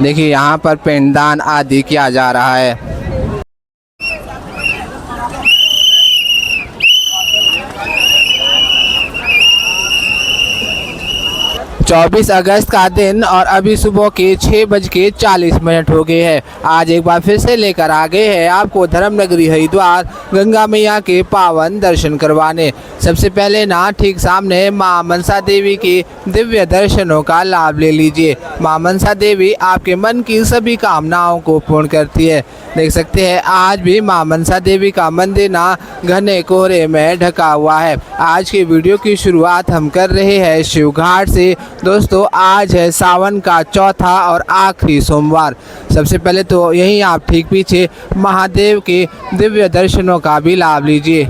देखिए यहाँ पर पिंडदान आदि किया जा रहा है। 24 अगस्त का दिन और अभी सुबह के 6:40 हो गए हैं। आज एक बार फिर से लेकर आ गए हैं आपको धर्म नगरी हरिद्वार गंगा मैया के पावन दर्शन करवाने। सबसे पहले ना ठीक सामने मां मनसा देवी के दिव्य दर्शनों का लाभ ले लीजिए। मां मनसा देवी आपके मन की सभी कामनाओं को पूर्ण करती है। देख सकते हैं आज भी मां मनसा देवी का मंदिर ना घने कोहरे में ढका हुआ है। आज की वीडियो की शुरुआत हम कर रहे हैं शिव घाट से। दोस्तों आज है सावन का चौथा और आखिरी सोमवार। सबसे पहले तो यहीं आप ठीक पीछे महादेव के दिव्य दर्शनों का भी लाभ लीजिए।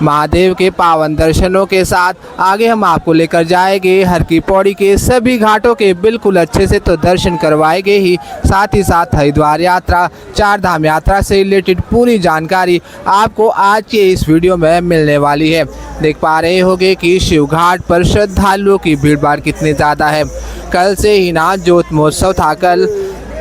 महादेव के पावन दर्शनों के साथ आगे हम आपको लेकर जाएंगे हर की पौड़ी के सभी घाटों के बिल्कुल अच्छे से तो दर्शन करवाएंगे ही साथ हरिद्वार यात्रा, चार धाम यात्रा से रिलेटेड पूरी जानकारी आपको आज के इस वीडियो में मिलने वाली है। देख पा रहे होंगे कि शिव घाट पर श्रद्धालुओं की भीड़ भाड़ कितनी ज़्यादा है। कल से ही ना ज्योत महोत्सव था। कल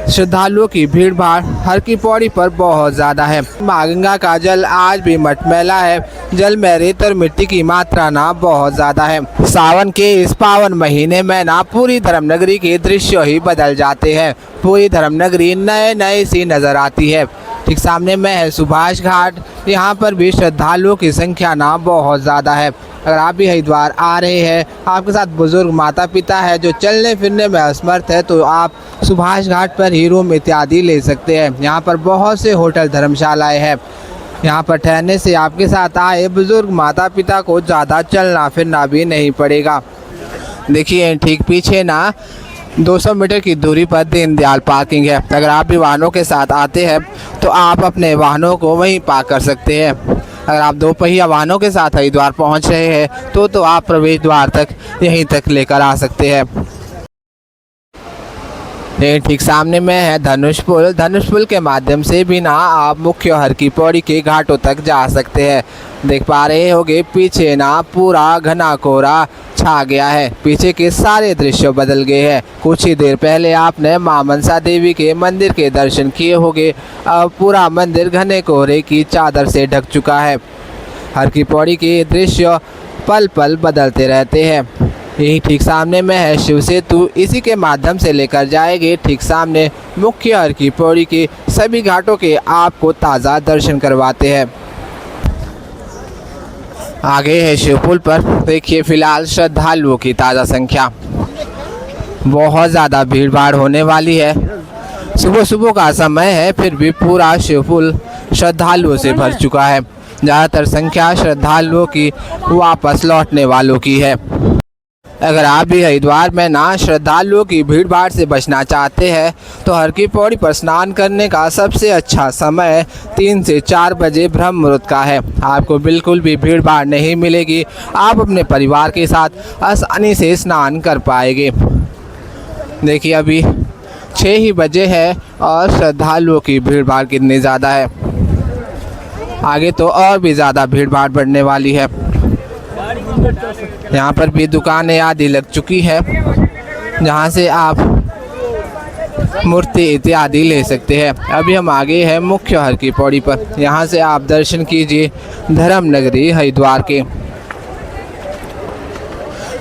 श्रद्धालुओं की भीड़ भाड़ हर की पौड़ी पर बहुत ज़्यादा है। मां गंगा का जल आज भी मटमैला है। जल में रेत और मिट्टी की मात्रा ना बहुत ज़्यादा है। सावन के इस पावन महीने में ना पूरी धर्म नगरी के दृश्य ही बदल जाते हैं। पूरी धर्म नगरी नए नए सी नज़र आती है। ठीक सामने में है सुभाष घाट। यहाँ पर भी श्रद्धालुओं की संख्या ना बहुत ज़्यादा है। अगर आप भी हरिद्वार आ रहे हैं, आपके साथ बुजुर्ग माता पिता है जो चलने फिरने में असमर्थ है, तो आप सुभाष घाट पर ही रूम इत्यादि ले सकते हैं। यहाँ पर बहुत से होटल धर्मशालाएं हैं। यहाँ पर ठहरने से आपके साथ आए बुजुर्ग माता पिता को ज़्यादा चलना फिरना भी नहीं पड़ेगा। देखिए ठीक पीछे ना 200 मीटर की दूरी पर दीनदयाल पार्किंग है। अगर आप भी वाहनों के साथ आते हैं तो आप अपने वाहनों को वहीं पार्क कर सकते हैं। अगर आप दो पहिया वाहनों के साथ हरिद्वार पहुंच रहे हैं तो आप प्रवेश द्वार तक यहीं तक लेकर आ सकते हैं। ठीक सामने में है धनुष पुल। धनुष पुल के माध्यम से भी ना आप मुख्य हर की पौड़ी के घाटों तक जा सकते हैं। देख पा रहे होंगे पीछे ना पूरा घना कोहरा छा गया है। पीछे के सारे दृश्य बदल गए हैं। कुछ ही देर पहले आपने मां मनसा देवी के मंदिर के दर्शन किए होंगे। अब पूरा मंदिर घने कोहरे की चादर से ढक चुका है। हर की पौड़ी के दृश्य पल पल बदलते रहते हैं। यही ठीक सामने में है शिव सेतु। इसी के माध्यम से लेकर जाएंगे ठीक सामने मुख्य हर की पौड़ी के सभी घाटों के आपको ताज़ा दर्शन करवाते हैं। आगे है शिवपुल पर। देखिए फिलहाल श्रद्धालुओं की ताज़ा संख्या बहुत ज़्यादा भीड़ भाड़ होने वाली है। सुबह सुबह का समय है, फिर भी पूरा शिवपुल श्रद्धालुओं से भर चुका है। ज़्यादातर संख्या श्रद्धालुओं की वापस लौटने वालों की है। अगर आप भी हरिद्वार में ना श्रद्धालुओं की भीड़ भाड़ से बचना चाहते हैं तो हर की पौड़ी पर स्नान करने का सबसे अच्छा समय 3 से 4 बजे ब्रह्म मुहूर्त का है। आपको बिल्कुल भी भीड़ भाड़ नहीं मिलेगी। आप अपने परिवार के साथ आसानी से स्नान कर पाएंगे। देखिए अभी 6 ही बजे है और श्रद्धालुओं की भीड़ भाड़ कितनी ज़्यादा है। आगे तो और भी ज़्यादा भीड़ भाड़ बढ़ने वाली है। यहाँ पर भी दुकानें आदि लग चुकी है जहाँ से आप मूर्ति इत्यादि ले सकते हैं। अभी हम आगे हैं मुख्य हर की पौड़ी पर। यहाँ से आप दर्शन कीजिए धर्म नगरी हरिद्वार के।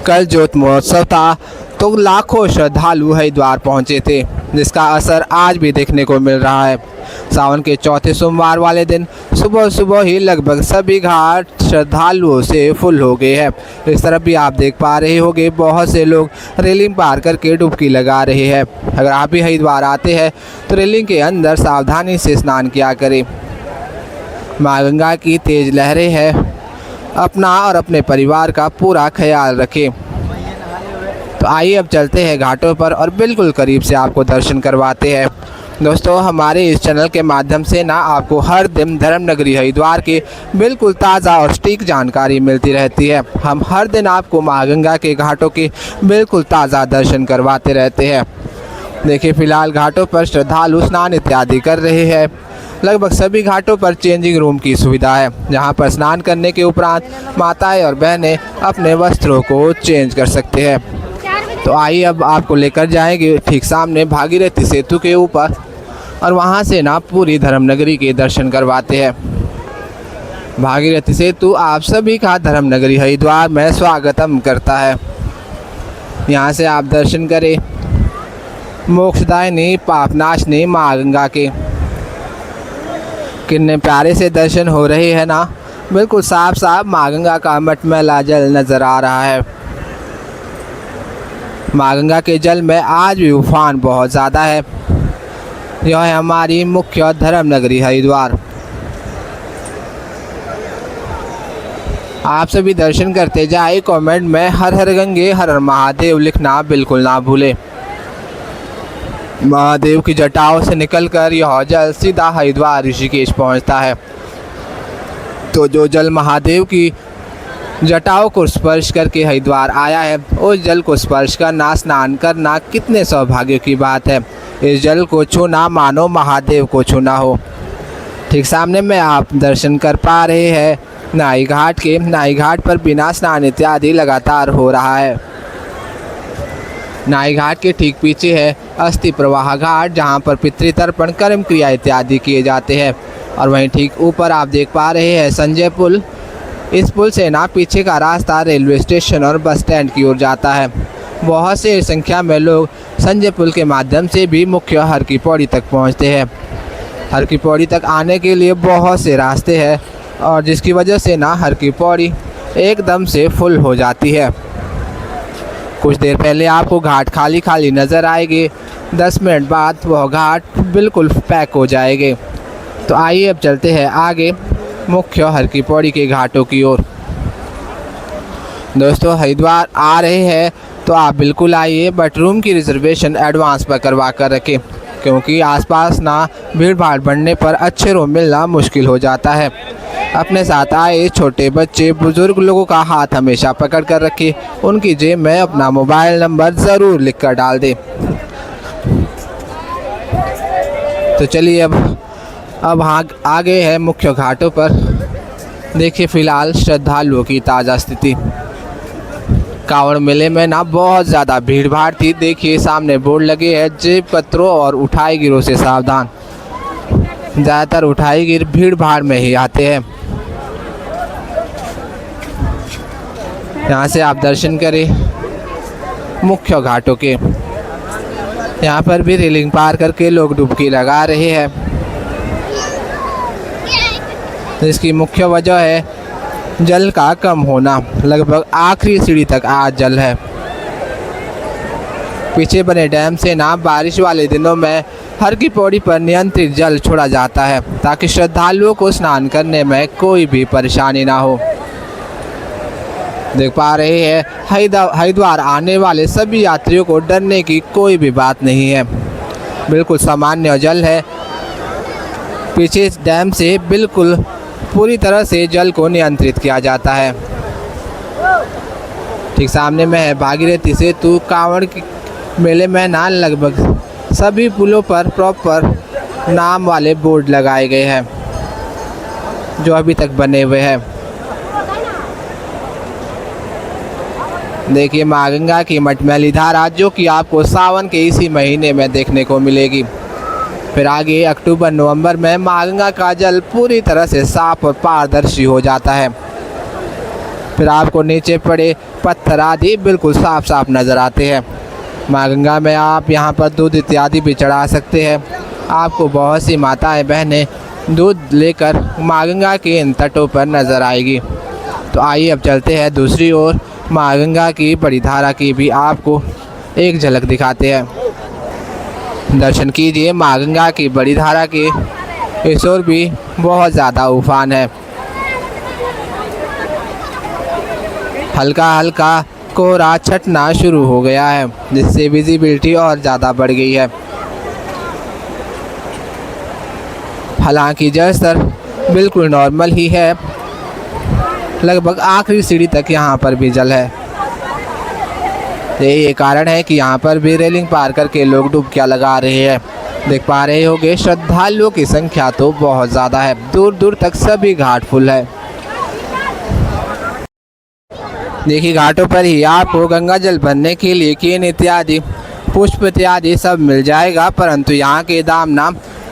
कल ज्योत महोत्सव था तो लाखों श्रद्धालु हरिद्वार पहुँचे थे, जिसका असर आज भी देखने को मिल रहा है। सावन के चौथे सोमवार वाले दिन सुबह सुबह ही लगभग सभी घाट श्रद्धालुओं से फुल हो गए हैं। इस तरफ भी आप देख पा रहे होंगे बहुत से लोग रेलिंग पार करके डुबकी लगा रहे हैं। अगर आप भी हरिद्वार आते हैं तो रेलिंग के अंदर सावधानी से स्नान किया करें। मां गंगा की तेज लहरें हैं। अपना और अपने परिवार का पूरा ख्याल रखें। तो आइए अब चलते हैं घाटों पर और बिल्कुल करीब से आपको दर्शन करवाते हैं। दोस्तों हमारे इस चैनल के माध्यम से ना आपको हर दिन धर्म नगरी हरिद्वार की बिल्कुल ताज़ा और सटीक जानकारी मिलती रहती है। हम हर दिन आपको मां गंगा के घाटों के बिल्कुल ताज़ा दर्शन करवाते रहते हैं। देखिए फ़िलहाल घाटों पर श्रद्धालु स्नान इत्यादि कर रहे हैं। लगभग सभी घाटों पर चेंजिंग रूम की सुविधा है, जहां पर स्नान करने के उपरांत माताएं और बहनें अपने वस्त्रों को चेंज कर सकते हैं। तो आइए अब आपको लेकर जाएंगे ठीक सामने भागीरथी सेतु के ऊपर और वहाँ से ना पूरी धर्मनगरी के दर्शन करवाते हैं। भागीरथी सेतु आप सभी का धर्मनगरी हरिद्वार में स्वागतम करता है। यहाँ से आप दर्शन करें मोक्षदायिनी पापनाशनी माँ गंगा के। कितने प्यारे से दर्शन हो रहे हैं ना, बिल्कुल साफ साफ माँ गंगा का मटमैला जल नज़र आ रहा है। माँ गंगा के जल में आज भी उफान बहुत ज़्यादा है। यह है हमारी मुख्य धर्मनगरी हरिद्वार। आप सभी दर्शन करते जाए, कमेंट में हर हर गंगे हर हर महादेव लिखना बिल्कुल ना भूले। महादेव की जटाओं से निकलकर यह जल सीधा हरिद्वार ऋषिकेश पहुंचता है। तो जो जल महादेव की जटाओं को स्पर्श करके हरिद्वार आया है, उस जल को स्पर्श करना, स्नान करना कितने सौभाग्य की बात है। इस जल को छूना मानो महादेव को छूना हो। ठीक सामने में आप दर्शन कर पा रहे हैं नाई घाट के। नाई घाट पर बिना स्नान इत्यादि लगातार हो रहा है। नाई घाट के ठीक पीछे है अस्थि प्रवाह घाट, जहां पर पितृतर्पण कर्म क्रिया इत्यादि किए जाते हैं। और वहीं ठीक ऊपर आप देख पा रहे हैं संजय पुल। इस पुल से ना पीछे का रास्ता रेलवे स्टेशन और बस स्टैंड की ओर जाता है। बहुत से संख्या में लोग संजय पुल के माध्यम से भी मुख्य हर की पौड़ी तक पहुंचते हैं। हर की पौड़ी तक आने के लिए बहुत से रास्ते हैं और जिसकी वजह से ना हर की पौड़ी एकदम से फुल हो जाती है। कुछ देर पहले आपको घाट खाली खाली नज़र आएगी, 10 मिनट बाद वह घाट बिल्कुल पैक हो जाएंगे। तो आइए अब चलते हैं आगे मुख्य हर की पौड़ी के घाटों की ओर। दोस्तों हरिद्वार आ रहे हैं तो आप बिल्कुल आइए, बट रूम की रिजर्वेशन एडवांस पर करवा कर रखें, क्योंकि आसपास ना भीड़ भाड़ बढ़ने पर अच्छे रूम मिलना मुश्किल हो जाता है। अपने साथ आए छोटे बच्चे बुजुर्ग लोगों का हाथ हमेशा पकड़ कर रखें। उनकी जेब में अपना मोबाइल नंबर ज़रूर लिख कर डाल दें। तो चलिए अब आगे है मुख्य घाटों पर। देखिए फ़िलहाल श्रद्धालुओं की ताज़ा स्थिति। कांवड़ मेले में ना बहुत ज़्यादा भीड़ भाड़ थी। देखिए सामने बोर्ड लगे हैं, जेब कतरों और उठाई गिरों से सावधान। ज़्यादातर उठाई गिर भीड़ भाड़ में ही आते हैं। यहाँ से आप दर्शन करें मुख्य घाटों के। यहाँ पर भी रेलिंग पार करके लोग डुबकी लगा रहे हैं। इसकी मुख्य वजह है जल का कम होना। लगभग आखिरी सीढ़ी तक आज जल है। पीछे बने डैम से ना बारिश वाले दिनों में हर की पौड़ी पर नियंत्रित जल छोड़ा जाता है, ताकि श्रद्धालुओं को स्नान करने में कोई भी परेशानी ना हो। देख पा रहे हैं हरिद्वार आने वाले सभी यात्रियों को डरने की कोई भी बात नहीं है। बिल्कुल सामान्य जल है। पीछे डैम से बिल्कुल पूरी तरह से जल को नियंत्रित किया जाता है। ठीक सामने में है भागीरथी सेतु। कांवड़ के मेले में ना लगभग सभी पुलों पर प्रॉपर नाम वाले बोर्ड लगाए गए हैं, जो अभी तक बने हुए हैं। देखिए माँ गंगा की मटमैली धारा, जो कि आपको सावन के इसी महीने में देखने को मिलेगी। फिर आगे अक्टूबर नवंबर में माँ गंगा का जल पूरी तरह से साफ और पारदर्शी हो जाता है। फिर आपको नीचे पड़े पत्थर आदि बिल्कुल साफ साफ नज़र आते हैं। माँ गंगा में आप यहाँ पर दूध इत्यादि भी चढ़ा सकते हैं। आपको बहुत सी माताएं बहनें दूध लेकर माँ गंगा के इन तटों पर नज़र आएगी। तो आइए अब चलते हैं दूसरी ओर। माँ गंगा की बड़ी धारा की भी आपको एक झलक दिखाते हैं। दर्शन कीजिए माँ गंगा की बड़ी धारा के। इस ओर भी बहुत ज़्यादा उफान है। हल्का हल्का कोहरा छटना शुरू हो गया है, जिससे विजिबिलिटी और ज़्यादा बढ़ गई है। हालांकि जल स्तर बिल्कुल नॉर्मल ही है। लगभग आखिरी सीढ़ी तक यहाँ पर भी जल है। यही कारण है कि यहाँ पर भी रेलिंग पार करके लोग डुबकियाँ लगा रहे हैं। देख पा रहे होंगे श्रद्धालुओं की संख्या तो बहुत ज़्यादा है। दूर दूर तक सभी घाट फुल है। देखिए घाटों पर ही आपको गंगा जल भरने के लिए केन इत्यादि पुष्प इत्यादि सब मिल जाएगा, परंतु यहाँ के दाम ना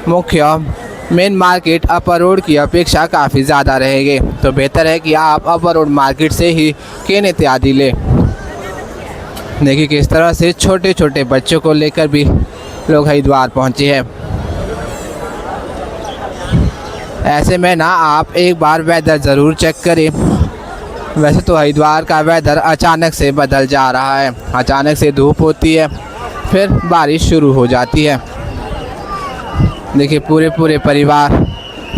मुख्य मेन मार्केट अपर रोड की अपेक्षा काफ़ी ज़्यादा रहेंगे। तो बेहतर है कि आप अपर रोड मार्केट से ही केन इत्यादि लें। देखिए किस तरह से छोटे छोटे बच्चों को लेकर भी लोग हरिद्वार पहुँचे हैं। ऐसे में ना आप एक बार वेदर ज़रूर चेक करें। वैसे तो हरिद्वार का वेदर अचानक से बदल जा रहा है, अचानक से धूप होती है फिर बारिश शुरू हो जाती है। देखिए पूरे परिवार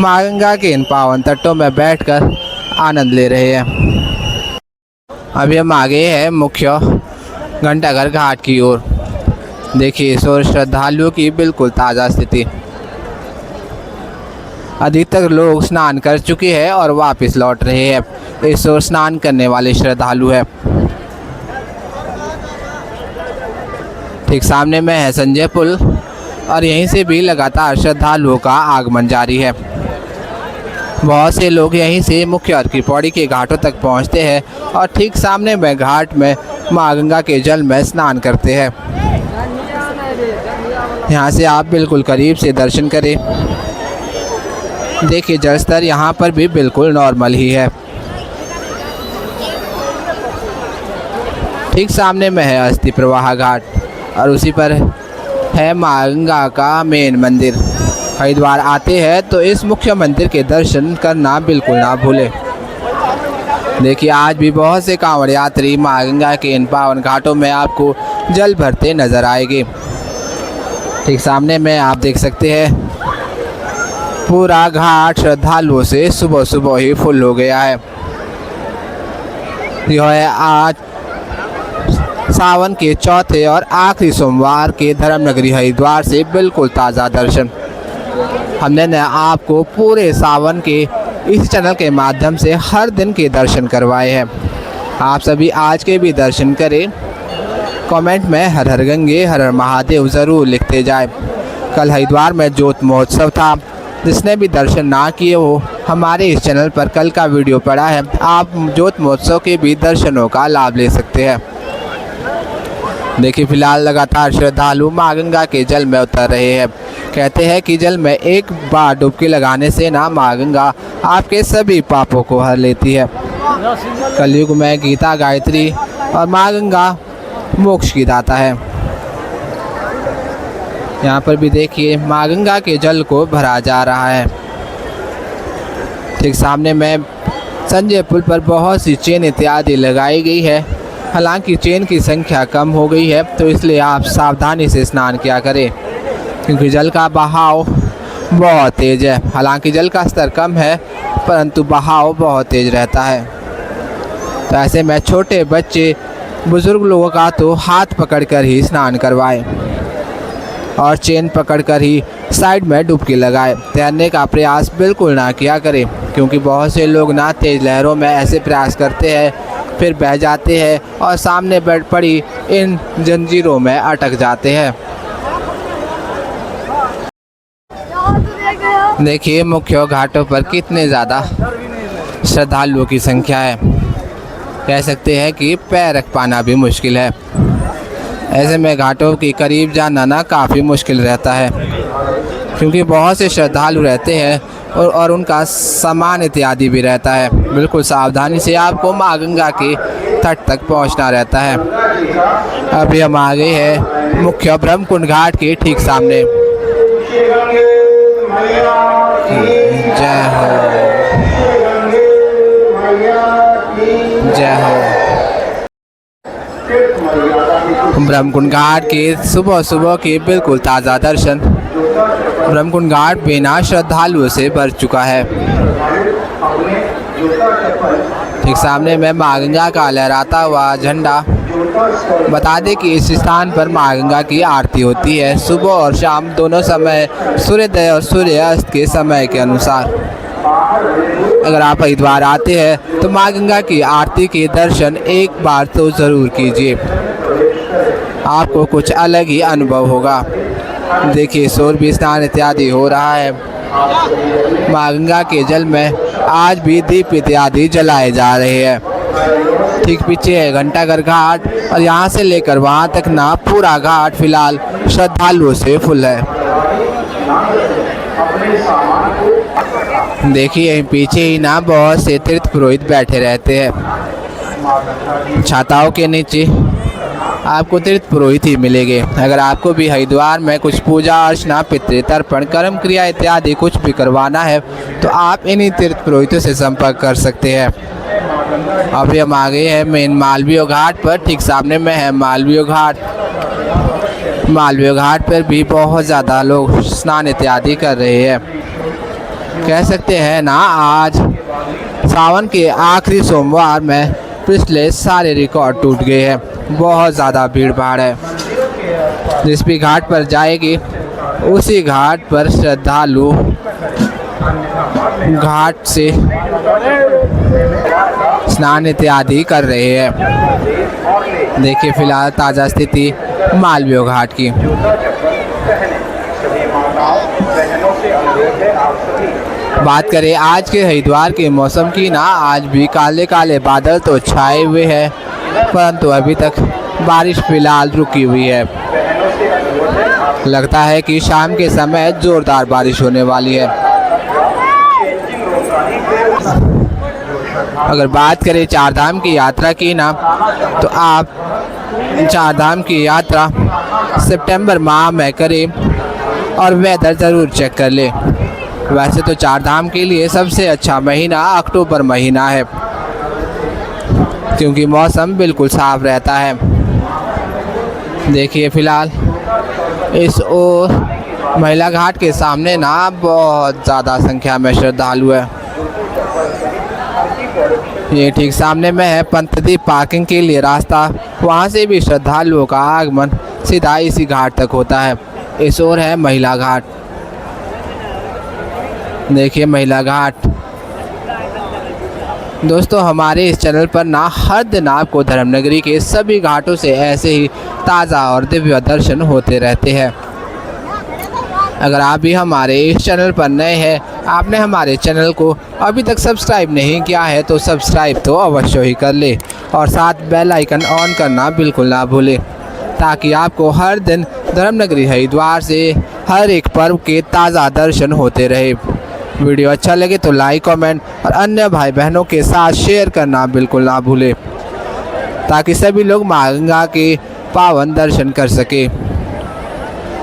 माँ गंगा के इन पावन तटों में बैठकर आनंद ले रहे हैं। अभी हम आगे हैं मुख्य घंटाघर घाट की ओर। देखिए इस ओर श्रद्धालुओं की बिल्कुल ताज़ा स्थिति। अधिकतर लोग स्नान कर चुके हैं और वापस लौट रहे हैं। इस ओर स्नान करने वाले श्रद्धालु हैं। ठीक सामने में है संजय पुल और यहीं से भी लगातार श्रद्धालुओं का आगमन जारी है। बहुत से लोग यहीं से मुख्य हर की पौड़ी के घाटों तक पहुंचते हैं और ठीक सामने में घाट में माँ गंगा के जल में स्नान करते हैं। यहाँ से आप बिल्कुल करीब से दर्शन करें। देखिए जल स्तर यहाँ पर भी बिल्कुल नॉर्मल ही है। ठीक सामने में है अस्थि प्रवाह घाट और उसी पर है माँ गंगा का मेन मंदिर। हरिद्वार आते हैं तो इस मुख्य मंदिर के दर्शन करना बिल्कुल ना भूलें। देखिए आज भी बहुत से कांवड़ यात्री माँ गंगा के इन पावन घाटों में आपको जल भरते नजर आएंगे। ठीक सामने में आप देख सकते हैं पूरा घाट श्रद्धालुओं से सुबह सुबह ही फुल हो गया है। यह है आज सावन के चौथे और आखिरी सोमवार के धर्मनगरी हरिद्वार से बिल्कुल ताज़ा दर्शन। हमने न आपको पूरे सावन के इस चैनल के माध्यम से हर दिन के दर्शन करवाए हैं। आप सभी आज के भी दर्शन करें। कमेंट में हर हर गंगे हर हर महादेव ज़रूर लिखते जाए। कल हरिद्वार में ज्योत महोत्सव था। जिसने भी दर्शन ना किए हो हमारे इस चैनल पर कल का वीडियो पड़ा है, आप ज्योत महोत्सव के भी दर्शनों का लाभ ले सकते हैं। देखिए फिलहाल लगातार श्रद्धालु माँ गंगा के जल में उतर रहे हैं। कहते हैं कि जल में एक बार डुबकी लगाने से ना माँ गंगा आपके सभी पापों को हर लेती है। कलयुग में गीता गायत्री और माँ गंगा मोक्ष की दाता है। यहाँ पर भी देखिए माँ गंगा के जल को भरा जा रहा है। ठीक सामने में संजय पुल पर बहुत सी चेन इत्यादि लगाई गई है। हालांकि चेन की संख्या कम हो गई है तो इसलिए आप सावधानी से स्नान किया करें, क्योंकि जल का बहाव बहुत तेज़ है। हालांकि जल का स्तर कम है परंतु बहाव बहुत तेज़ रहता है। तो ऐसे में छोटे बच्चे बुज़ुर्ग लोगों का तो हाथ पकड़कर ही स्नान करवाएं और चेन पकड़कर ही साइड में डुबकी लगाए। तैरने का प्रयास बिल्कुल ना किया करें, क्योंकि बहुत से लोग ना तेज़ लहरों में ऐसे प्रयास करते हैं फिर बह जाते हैं और सामने बैठ पड़ी इन जंजीरों में अटक जाते हैं। देखिए मुख्य घाटों पर कितने ज़्यादा श्रद्धालुओं की संख्या है। कह सकते हैं कि पैर रख पाना भी मुश्किल है। ऐसे में घाटों के करीब जाना ना काफ़ी मुश्किल रहता है, क्योंकि बहुत से श्रद्धालु रहते हैं और उनका सामान इत्यादि भी रहता है। बिल्कुल सावधानी से आपको माँ गंगा के तट तक पहुंचना रहता है। अभी हम आ गए हैं मुख्य ब्रह्मकुंड घाट के ठीक सामने। जय हो जय हो। ब्रह्मकुंड घाट के सुबह सुबह के बिल्कुल ताज़ा दर्शन। ब्रह्मकुंड घाट बिना श्रद्धालुओं से भर चुका है। ठीक सामने में माँ गंगा का लहराता हुआ झंडा। बता दें कि इस स्थान पर माँ गंगा की आरती होती है सुबह और शाम दोनों समय, सूर्योदय और सूर्यास्त के समय के अनुसार। अगर आप हरिद्वार आते हैं तो माँ गंगा की आरती के दर्शन एक बार तो ज़रूर कीजिए, आपको कुछ अलग ही अनुभव होगा। देखिए सूर्य भी स्नान इत्यादि हो रहा है। माँ गंगा के जल में आज भी दीप इत्यादि जलाए जा रहे हैं। ठीक पीछे है घंटाघर घाट और यहाँ से लेकर वहाँ तक ना पूरा घाट फिलहाल श्रद्धालुओं से फुल है। देखिए यहीं पीछे ही ना बहुत से तीर्थ पुरोहित बैठे रहते हैं। छाताओं के नीचे आपको तीर्थ पुरोहित ही मिलेंगे। अगर आपको भी हरिद्वार में कुछ पूजा अर्चना पितृ तर्पण कर्म क्रिया इत्यादि कुछ भी करवाना है तो आप इन्हीं तीर्थ पुरोहितों से संपर्क कर सकते हैं। अभी हम आ गए हैं मेन मालवीय घाट पर। ठीक सामने में है मालवीय घाट। मालवीय घाट पर भी बहुत ज़्यादा लोग स्नान इत्यादि कर रहे हैं। कह सकते हैं ना आज सावन के आखिरी सोमवार में पिछले सारे रिकॉर्ड टूट गए हैं। बहुत ज़्यादा भीड़ भाड़ है। जिस भी घाट पर जाएगी उसी घाट पर श्रद्धालु घाट से स्नान इत्यादि कर रहे हैं। देखिए फिलहाल ताज़ा स्थिति मालवीय घाट की। बात करें आज के हरिद्वार के मौसम की ना, आज भी काले काले बादल तो छाए हुए हैं परंतु अभी तक बारिश फिलहाल रुकी हुई है। लगता है कि शाम के समय जोरदार बारिश होने वाली है। अगर बात करें चार धाम की यात्रा की ना, तो आप चार धाम की यात्रा सितंबर माह में करें और वेदर ज़रूर चेक कर ले। वैसे तो चार धाम के लिए सबसे अच्छा महीना अक्टूबर महीना है क्योंकि मौसम बिल्कुल साफ रहता है। देखिए फ़िलहाल इस ओर महिला घाट के सामने ना बहुत ज़्यादा संख्या में श्रद्धालु है। ये ठीक सामने में है पंतदीप पार्किंग के लिए रास्ता। वहाँ से भी श्रद्धालुओं का आगमन सीधा इसी घाट तक होता है। इस ओर है महिला घाट। देखिए महिला घाट। दोस्तों हमारे इस चैनल पर ना हर दिन आपको धर्मनगरी के सभी घाटों से ऐसे ही ताज़ा और दिव्य दर्शन होते रहते हैं। अगर आप भी हमारे इस चैनल पर नए हैं, आपने हमारे चैनल को अभी तक सब्सक्राइब नहीं किया है तो सब्सक्राइब तो अवश्य ही कर ले और साथ बेल आइकन ऑन करना बिल्कुल ना भूलें ताकि आपको हर दिन धर्मनगरी हरिद्वार से हर एक पर्व के ताज़ा दर्शन होते रहे। वीडियो अच्छा लगे तो लाइक कमेंट और अन्य भाई बहनों के साथ शेयर करना बिल्कुल ना भूलें ताकि सभी लोग माँ गंगा के पावन दर्शन कर सके।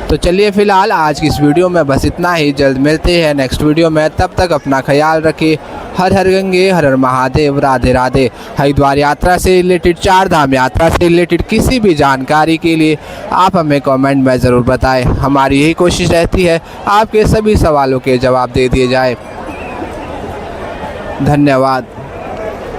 तो चलिए फ़िलहाल आज की इस वीडियो में बस इतना ही। जल्द मिलते हैं नेक्स्ट वीडियो में। तब तक अपना ख्याल रखिए। हर हर गंगे हर हर महादेव। राधे राधे। हरिद्वार यात्रा से रिलेटेड, चार धाम यात्रा से रिलेटेड किसी भी जानकारी के लिए आप हमें कमेंट में ज़रूर बताएं। हमारी यही कोशिश रहती है आपके सभी सवालों के जवाब दे दिए जाए। धन्यवाद।